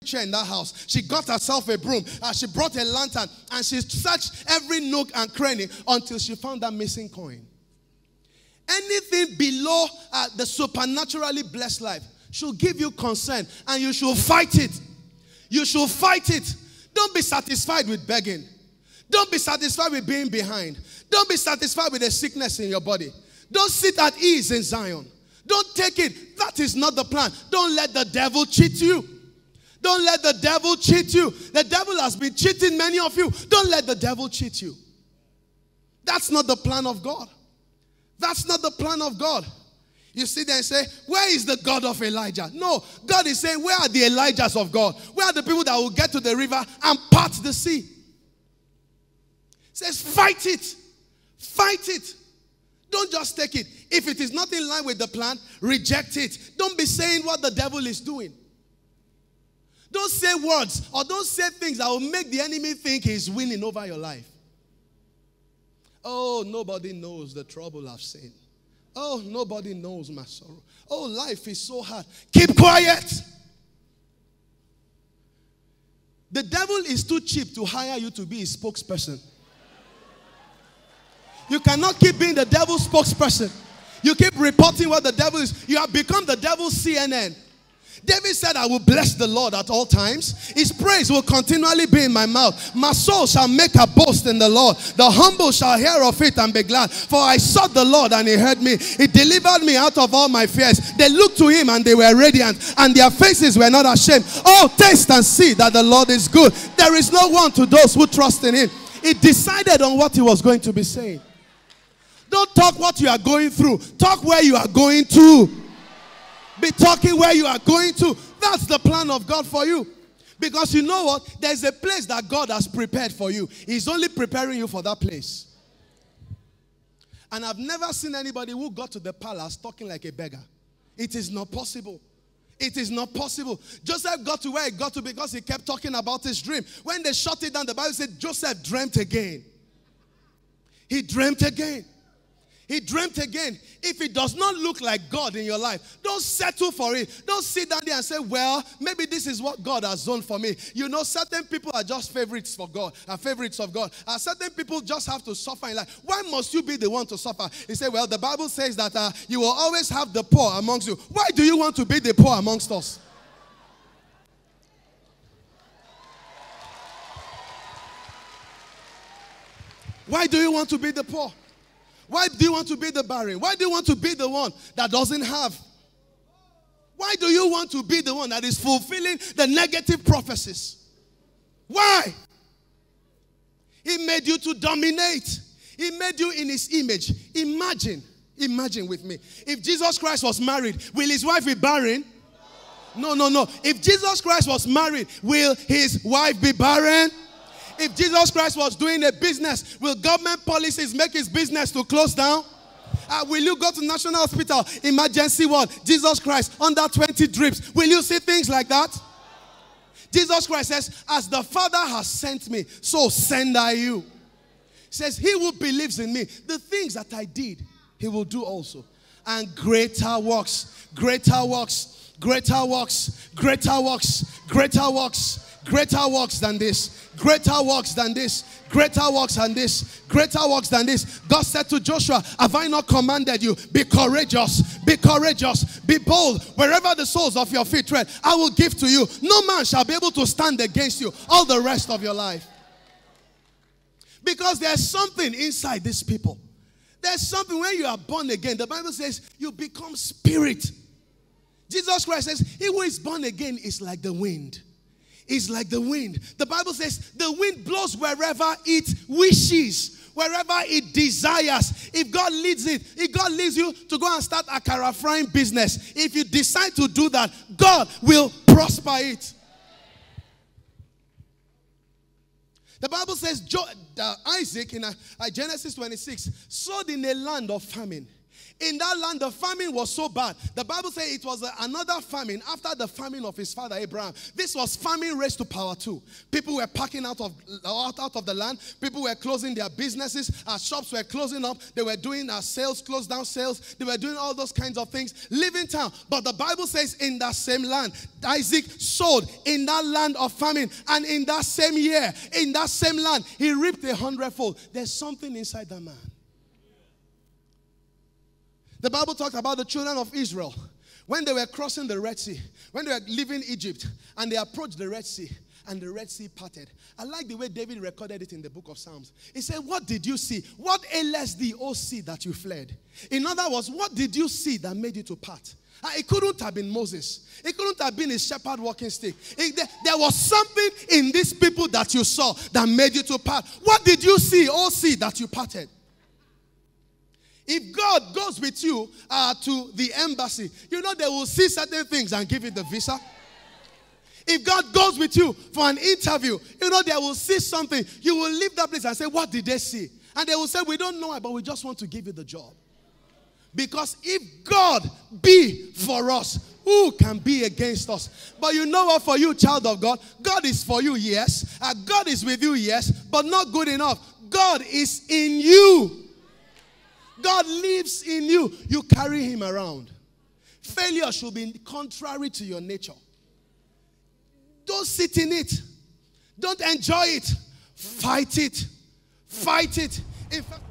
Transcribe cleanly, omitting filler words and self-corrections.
chair in that house. She got herself a broom. She brought a lantern. And she searched every nook and cranny until she found that missing coin. Anything below the supernaturally blessed life should give you concern. And you should fight it. You should fight it. Don't be satisfied with begging. Don't be satisfied with being behind. Don't be satisfied with a sickness in your body. Don't sit at ease in Zion. Don't take it. That is not the plan. Don't let the devil cheat you. Don't let the devil cheat you. The devil has been cheating many of you. Don't let the devil cheat you. That's not the plan of God. That's not the plan of God. You sit there and say, where is the God of Elijah? No, God is saying, where are the Elijahs of God? Where are the people that will get to the river and part the sea? He says, fight it. Fight it. Don't just take it. If it is not in line with the plan, reject it. Don't be saying what the devil is doing. Don't say words or don't say things that will make the enemy think he's winning over your life. Oh, nobody knows the trouble I've seen. Oh, nobody knows my sorrow. Oh, life is so hard. Keep quiet. The devil is too cheap to hire you to be his spokesperson. You cannot keep being the devil's spokesperson. You keep reporting what the devil is. You have become the devil's CNN. David said, I will bless the Lord at all times. His praise will continually be in my mouth. My soul shall make a boast in the Lord. The humble shall hear of it and be glad. For I sought the Lord and he heard me. He delivered me out of all my fears. They looked to him and they were radiant, and their faces were not ashamed. Oh, taste and see that the Lord is good. There is no one to those who trust in him. He decided on what he was going to be saying. Don't talk what you are going through. Talk where you are going to. Be talking where you are going to. That's the plan of God for you. Because you know what? There's a place that God has prepared for you. He's only preparing you for that place. And I've never seen anybody who got to the palace talking like a beggar. It is not possible. It is not possible. Joseph got to where he got to because he kept talking about his dream. When they shut it down, the Bible said Joseph dreamt again. He dreamt again. He dreamt again. If it does not look like God in your life, don't settle for it. Don't sit down there and say, well, maybe this is what God has done for me. You know, certain people are just favorites for God and favorites of God. And certain people just have to suffer in life. Why must you be the one to suffer? He said, well, the Bible says that you will always have the poor amongst you. Why do you want to be the poor amongst us? Why do you want to be the poor? Why do you want to be the barren? Why do you want to be the one that doesn't have? Why do you want to be the one that is fulfilling the negative prophecies? Why? He made you to dominate. He made you in his image. Imagine with me. If Jesus Christ was married, will his wife be barren? No. If Jesus Christ was married, will his wife be barren? If Jesus Christ was doing a business, will government policies make his business to close down? Will you go to National Hospital, emergency ward, Jesus Christ, under 20 drips? Will you see things like that? Jesus Christ says, as the Father has sent me, so send I you. He says, he who believes in me, the things that I did, he will do also. And greater works, greater works, greater works, greater works, greater works, greater works than this. Greater works than this. Greater works than this. Greater works than this. God said to Joshua, have I not commanded you? Be courageous. Be courageous. Be bold. Wherever the soles of your feet tread, I will give to you. No man shall be able to stand against you all the rest of your life. Because there's something inside these people. There's something when you are born again. The Bible says you become spirit. Jesus Christ says, he who is born again is like the wind. Is like the wind. The Bible says the wind blows wherever it wishes, wherever it desires. If God leads it, if God leads you to go and start a akara frying business, if you decide to do that, God will prosper it. The Bible says Isaac in Genesis 26 sowed in a land of famine, In that land, the famine was so bad. The Bible says it was another famine after the famine of his father Abraham. This was famine raised to power 2. People were packing out of the land. People were closing their businesses. Shops were closing up. They were doing sales, closed down sales. They were doing all those kinds of things. Leaving town. But the Bible says in that same land, Isaac sowed in that land of famine. And in that same year, in that same land, he reaped 100-fold. There's something inside that man. The Bible talked about the children of Israel when they were crossing the Red Sea, when they were leaving Egypt, and they approached the Red Sea, and the Red Sea parted. I like the way David recorded it in the book of Psalms. He said, what did you see? What ailess thee, O sea, that you fled? In other words, what did you see that made you to part? It couldn't have been Moses. It couldn't have been his shepherd walking stick. There was something in these people that you saw that made you to part. What did you see, O sea, that you parted? If God goes with you to the embassy, you know they will see certain things and give you the visa. If God goes with you for an interview, you know they will see something. You will leave that place and say, what did they see? And they will say, we don't know, but we just want to give you the job. Because if God be for us, who can be against us? But you know what, for you, child of God, God is for you, yes. God is with you, yes, but not good enough. God is in you. God lives in you. You carry him around. Failure should be contrary to your nature. Don't sit in it. Don't enjoy it. Fight it. Fight it. In fact,